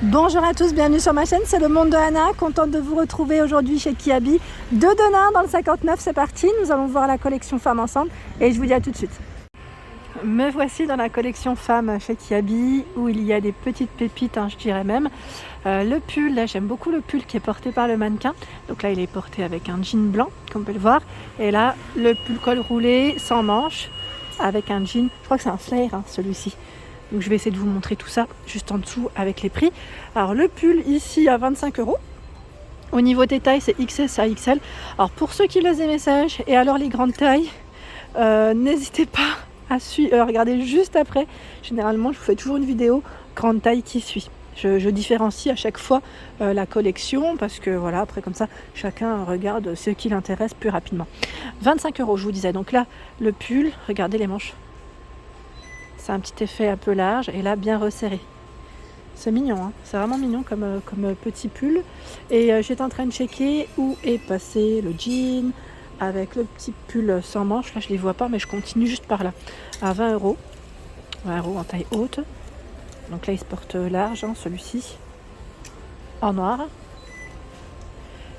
Bonjour à tous, bienvenue sur ma chaîne, c'est le monde de Anna, contente de vous retrouver aujourd'hui chez Kiabi de Denain dans le 59, c'est parti, nous allons voir la collection femmes ensemble et je vous dis à tout de suite. Me voici dans la collection femmes chez Kiabi où il y a des petites pépites, je dirais même. Le pull, là j'aime beaucoup le pull qui est porté par le mannequin, donc là il est porté avec un jean blanc comme on peut le voir et là le pull col roulé sans manches avec un jean, je crois que c'est un flare celui-ci. Donc je vais essayer de vous montrer tout ça juste en dessous avec les prix. Alors le pull ici à 25 €. Au niveau des tailles c'est XS à XL. Alors pour ceux qui laissent des messages et alors les grandes tailles, n'hésitez pas à suivre. Regardez juste après. Généralement je vous fais toujours une vidéo grande taille qui suit. Je différencie à chaque fois la collection parce que voilà, après comme ça chacun regarde ce qui l'intéresse plus rapidement. 25 € je vous disais. Donc là le pull, regardez les manches. C'est un petit effet un peu large et là bien resserré. C'est mignon, c'est vraiment mignon comme petit pull. Et j'étais en train de checker où est passé le jean avec le petit pull sans manches. Là je les vois pas mais je continue juste par là. À 20 €. 20 € en taille haute. Donc là il se porte large, celui-ci. En noir.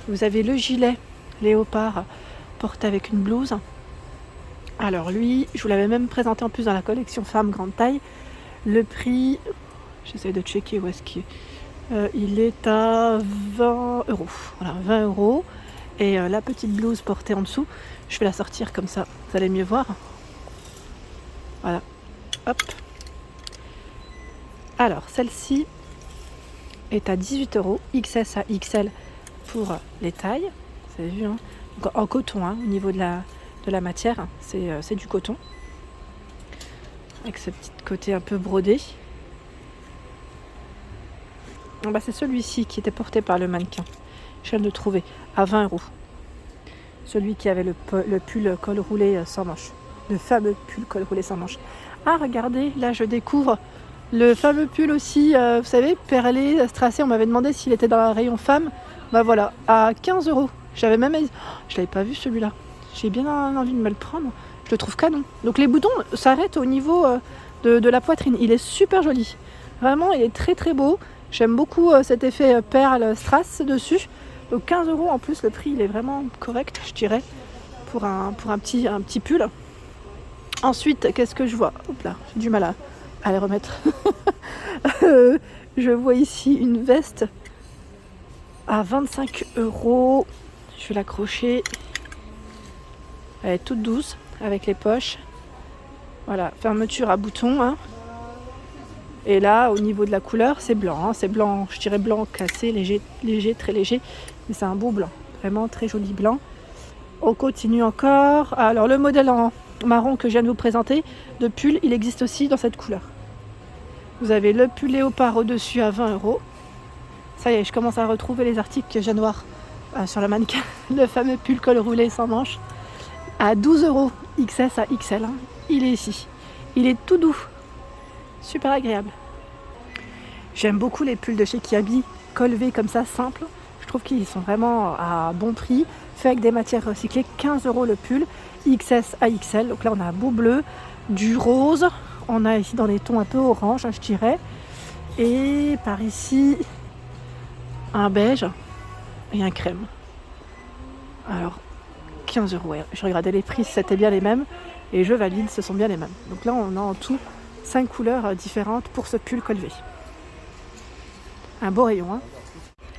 Vous avez le gilet léopard porté avec une blouse. Alors lui, je vous l'avais même présenté en plus dans la collection femmes grande taille. Le prix, j'essaie de checker où est-ce qu'il est. Il est à 20 €. Voilà, 20 €. Et la petite blouse portée en dessous, je vais la sortir comme ça, vous allez mieux voir. Voilà, hop. Alors celle-ci est à 18 €, XS à XL pour les tailles. Vous avez vu, Donc, en coton, au niveau de la matière, c'est du coton avec ce petit côté un peu brodé. C'est celui-ci qui était porté par le mannequin, je viens de le trouver à 20 €, celui qui avait le pull col roulé sans manches, le fameux pull col roulé sans manches. Regardez, là je découvre le fameux pull aussi, vous savez, perlé, strassé. On m'avait demandé s'il était dans la rayon femme. Voilà, à 15 €. Je l'avais pas vu celui-là. J'ai bien envie de me le prendre. Je le trouve canon. Donc les boutons s'arrêtent au niveau de la poitrine. Il est super joli. Vraiment, il est très très beau. J'aime beaucoup cet effet perle strass dessus. Donc 15 € en plus, le prix il est vraiment correct, je dirais, pour un petit pull. Ensuite, qu'est-ce que je vois? Hop là, j'ai du mal à les remettre. Je vois ici une veste à 25 €. Je vais l'accrocher. Elle est toute douce avec les poches. Voilà, fermeture à boutons. Et là, au niveau de la couleur, c'est blanc. C'est blanc, je dirais blanc cassé, léger, très léger. Mais c'est un beau blanc. Vraiment très joli blanc. On continue encore. Alors le modèle en marron que je viens de vous présenter, de pull, il existe aussi dans cette couleur. Vous avez le pull léopard au-dessus à 20 €. Ça y est, je commence à retrouver les articles que j'ai noirs sur le mannequin. Le fameux pull col roulé sans manches. À 12 €, XS à XL. Il est ici. Il est tout doux. Super agréable. J'aime beaucoup les pulls de chez Kiabi, col V comme ça, simple. Je trouve qu'ils sont vraiment à bon prix. Fait avec des matières recyclées. 15 € le pull. XS à XL. Donc là, on a un beau bleu, du rose. On a ici dans les tons un peu orange, je dirais. Et par ici, un beige et un crème. Alors, 15 €. Ouais. Je regardais les prix, c'était bien les mêmes. Et je valide, ce sont bien les mêmes. Donc là, on a en tout 5 couleurs différentes pour ce pull col V. Un beau rayon.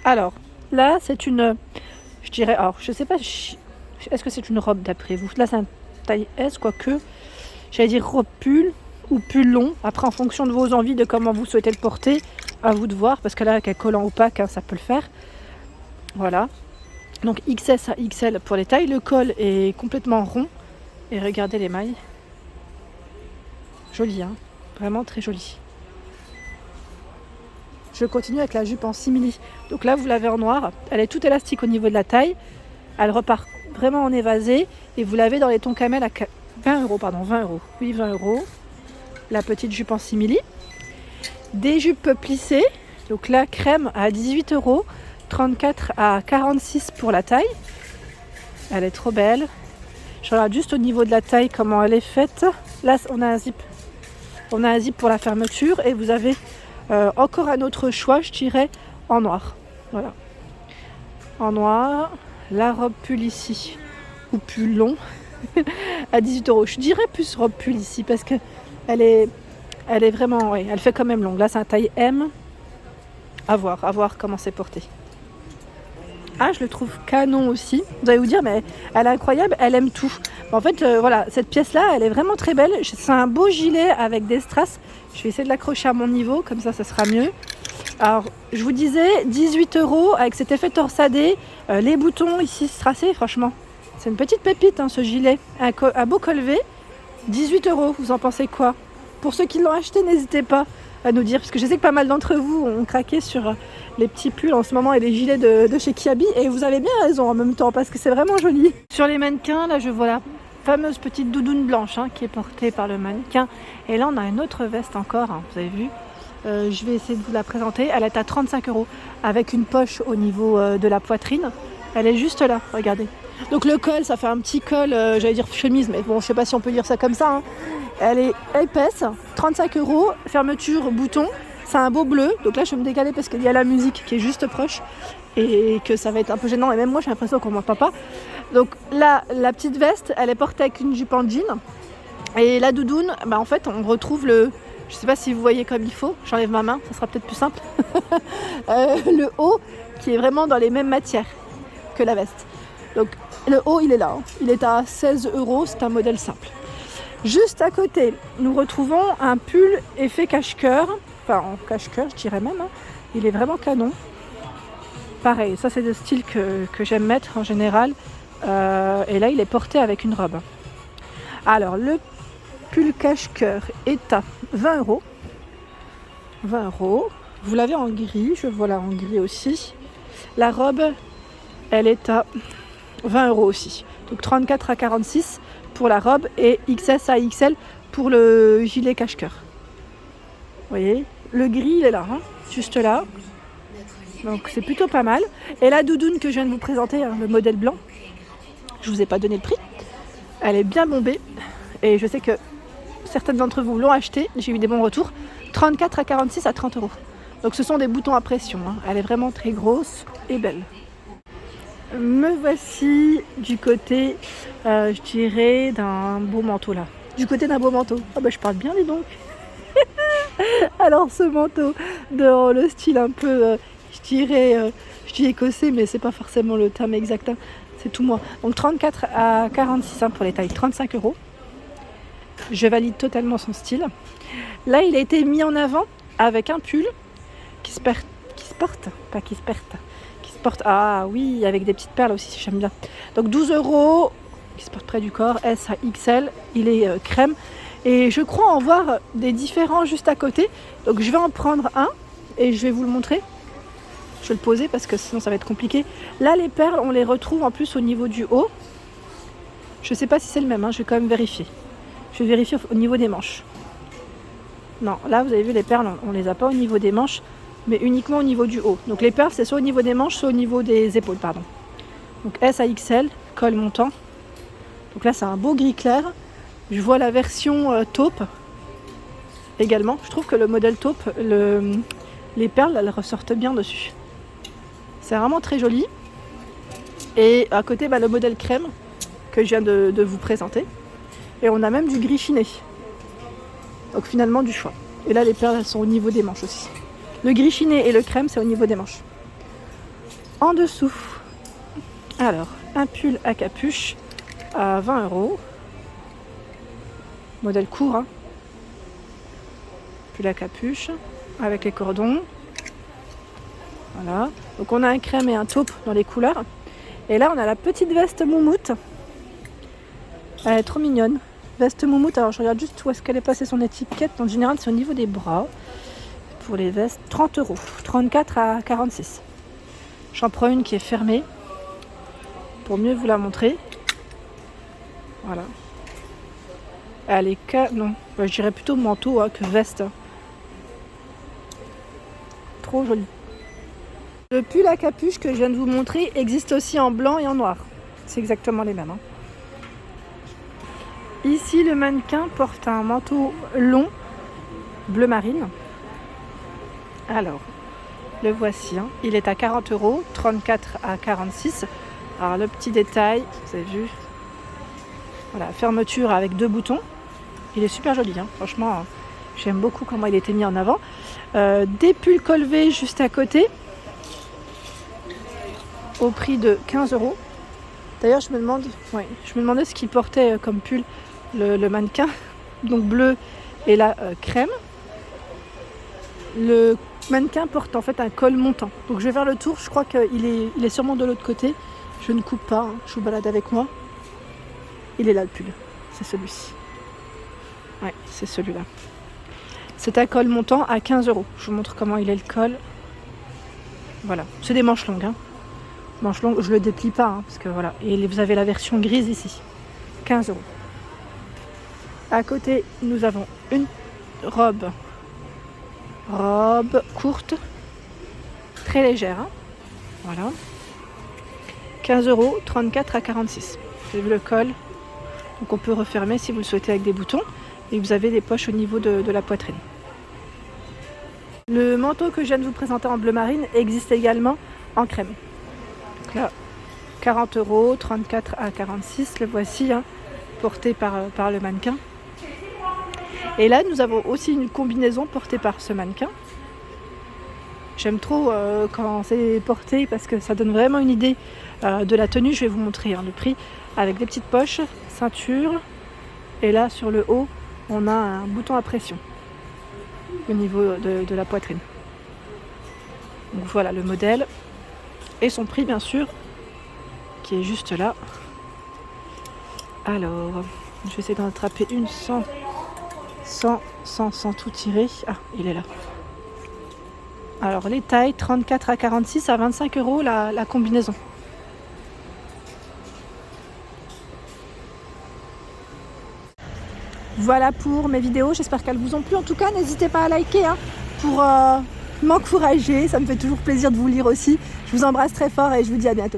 Alors, là, c'est une... Je dirais... Alors, je sais pas... Est-ce que c'est une robe d'après vous? Là, c'est un taille S, quoique... J'allais dire robe pull ou pull long. Après, en fonction de vos envies, de comment vous souhaitez le porter, à vous de voir. Parce que là, avec un collant opaque, ça peut le faire. Voilà. Donc, XS à XL pour les tailles. Le col est complètement rond. Et regardez les mailles. Joli, Vraiment très joli. Je continue avec la jupe en simili. Donc là, vous l'avez en noir. Elle est toute élastique au niveau de la taille. Elle repart vraiment en évasé. Et vous l'avez dans les tons camel à 20 €, pardon, 20 €. Oui, 20 €. La petite jupe en simili. Des jupes plissées. Donc là, crème à 18 €. 34 à 46 pour la taille. Elle est trop belle. Je regarde juste au niveau de la taille comment elle est faite. Là, on a un zip. On a un zip pour la fermeture et vous avez Encore un autre choix, je dirais en noir. Voilà. En noir, la robe pull ici, ou pull long, à 18 €. Je dirais plus robe pull ici, parce que elle est vraiment, ouais, elle fait quand même longue. Là, c'est un taille M. À voir comment c'est porté. Ah, je le trouve canon aussi. Vous allez vous dire, mais elle est incroyable, elle aime tout. En fait, voilà, cette pièce-là, elle est vraiment très belle. C'est un beau gilet avec des strass. Je vais essayer de l'accrocher à mon niveau, comme ça sera mieux. Alors, je vous disais, 18 € avec cet effet torsadé. Les boutons ici strassés, franchement. C'est une petite pépite, hein, ce gilet. Un beau col V. 18 €, vous en pensez quoi? Pour ceux qui l'ont acheté, n'hésitez pas à nous dire, parce que je sais que pas mal d'entre vous ont craqué sur les petits pulls en ce moment et les gilets de chez Kiabi, et vous avez bien raison en même temps, parce que c'est vraiment joli. Sur les mannequins, là je vois la fameuse petite doudoune blanche, hein, qui est portée par le mannequin, et là on a une autre veste encore, hein, vous avez vu. Je vais essayer de vous la présenter. Elle est à 35 € avec une poche au niveau de la poitrine. Elle est juste là, regardez. Donc le col, ça fait un petit col, j'allais dire chemise, mais bon, je sais pas si on peut dire ça comme ça, hein. Elle est épaisse, 35 €, fermeture bouton, c'est un beau bleu. Donc là je vais me décaler parce qu'il y a la musique qui est juste proche et que ça va être un peu gênant, et même moi j'ai l'impression qu'on m'entend pas. Donc là, la petite veste, elle est portée avec une jupe en jean, et la doudoune, en fait on retrouve je sais pas si vous voyez comme il faut, j'enlève ma main, ça sera peut-être plus simple. Le haut qui est vraiment dans les mêmes matières que la veste. Donc le haut il est là, hein. Il est à 16 €, c'est un modèle simple. Juste à côté, nous retrouvons un pull effet cache-cœur, enfin en cache-cœur je dirais même, hein. Il est vraiment canon. Pareil, ça c'est le style que j'aime mettre en général, et là il est porté avec une robe. Alors le pull cache-cœur est à 20 €. 20 €. Vous l'avez en gris, je vois là en gris aussi. La robe, elle est à 20 € aussi. Donc 34 à 46 pour la robe et XS à XL pour le gilet cache-cœur. Vous voyez, le gris il est là, hein, juste là. Donc c'est plutôt pas mal. Et la doudoune que je viens de vous présenter, hein, le modèle blanc, je vous ai pas donné le prix. Elle est bien bombée et je sais que certaines d'entre vous l'ont acheté, j'ai eu des bons retours. 34 à 46 à 30 €. Donc ce sont des boutons à pression, hein. Elle est vraiment très grosse et belle. Me voici du côté, je dirais, d'un beau manteau là. Du côté d'un beau manteau. Ah je parle bien, dis donc. Alors ce manteau, dans le style un peu, je dis écossais, mais c'est pas forcément le terme exact, hein. C'est tout moi. Donc 34 à 46, hein, pour les tailles, 35 €. Je valide totalement son style. Là, il a été mis en avant avec un pull qui se porte, ah oui, avec des petites perles aussi, j'aime bien. Donc 12 €, qui se porte près du corps, S à XL, il est crème. Et je crois en voir des différents juste à côté. Donc je vais en prendre un et je vais vous le montrer. Je vais le poser parce que sinon ça va être compliqué. Là, les perles, on les retrouve en plus au niveau du haut. Je sais pas si c'est le même, hein, je vais quand même vérifier. Je vais vérifier au niveau des manches. Non, là vous avez vu les perles, on les a pas au niveau des manches, mais uniquement au niveau du haut. Donc les perles c'est soit au niveau des manches, soit au niveau des épaules, pardon. Donc S à XL, col montant. Donc là c'est un beau gris clair. Je vois la version taupe également. Je trouve que le modèle taupe, les perles elles ressortent bien dessus. C'est vraiment très joli. Et à côté le modèle crème que je viens de vous présenter. Et on a même du gris chiné. Donc finalement du choix. Et là les perles elles sont au niveau des manches aussi. Le gris chiné et le crème c'est au niveau des manches. En dessous, alors un pull à capuche à 20 €. Modèle court, hein. Pull à capuche avec les cordons. Voilà. Donc on a un crème et un taupe dans les couleurs. Et là on a la petite veste moumoute. Elle est trop mignonne. Veste moumoute, alors je regarde juste où est-ce qu'elle est passée son étiquette. En général c'est au niveau des bras. Pour les vestes, 30 €, 34 à 46. J'en prends une qui est fermée pour mieux vous la montrer. Voilà. Elle est non, je dirais plutôt manteau, hein, que veste. Trop joli. Le pull à capuche que je viens de vous montrer existe aussi en blanc et en noir. C'est exactement les mêmes, hein. Ici, le mannequin porte un manteau long, bleu marine. Alors, le voici, hein. Il est à 40 €, 34 à 46. Alors le petit détail, vous avez vu, voilà, fermeture avec 2 boutons. Il est super joli, hein. Franchement, j'aime beaucoup comment il a été mis en avant. Des pulls col V juste à côté, au prix de 15 €. D'ailleurs, je me demandais ce qu'il portait comme pull le mannequin, donc bleu et là crème. Le mannequin porte en fait un col montant. Donc je vais faire le tour, je crois qu'il est sûrement de l'autre côté. Je ne coupe pas, hein. Je vous balade avec moi. Il est là le pull, c'est celui-ci. Ouais, c'est celui-là. C'est un col montant à 15 €. Je vous montre comment il est le col. Voilà, c'est des manches longues, hein. Manches longues, je le déplie pas, hein, parce que voilà. Et vous avez la version grise ici, 15 €. À côté, nous avons une robe courte, très légère, hein. Voilà. 15 €, 34 à 46. Vous avez vu le col. Donc on peut refermer si vous le souhaitez avec des boutons. Et vous avez des poches au niveau de la poitrine. Le manteau que je viens de vous présenter en bleu marine existe également en crème. Donc là, 40 €, 34 à 46. Le voici, hein, porté par le mannequin. Et là, nous avons aussi une combinaison portée par ce mannequin. J'aime trop quand c'est porté parce que ça donne vraiment une idée de la tenue. Je vais vous montrer, hein, le prix avec des petites poches, ceinture. Et là, sur le haut, on a un bouton à pression au niveau de la poitrine. Donc voilà le modèle et son prix, bien sûr, qui est juste là. Alors, je vais essayer d'en attraper une sans tout tirer. Ah, il est là. Alors les tailles 34 à 46 à 25 € la combinaison. Voilà pour mes vidéos, j'espère qu'elles vous ont plu. En tout cas, n'hésitez pas à liker, hein, pour m'encourager. Ça me fait toujours plaisir de vous lire aussi. Je vous embrasse très fort et je vous dis à bientôt.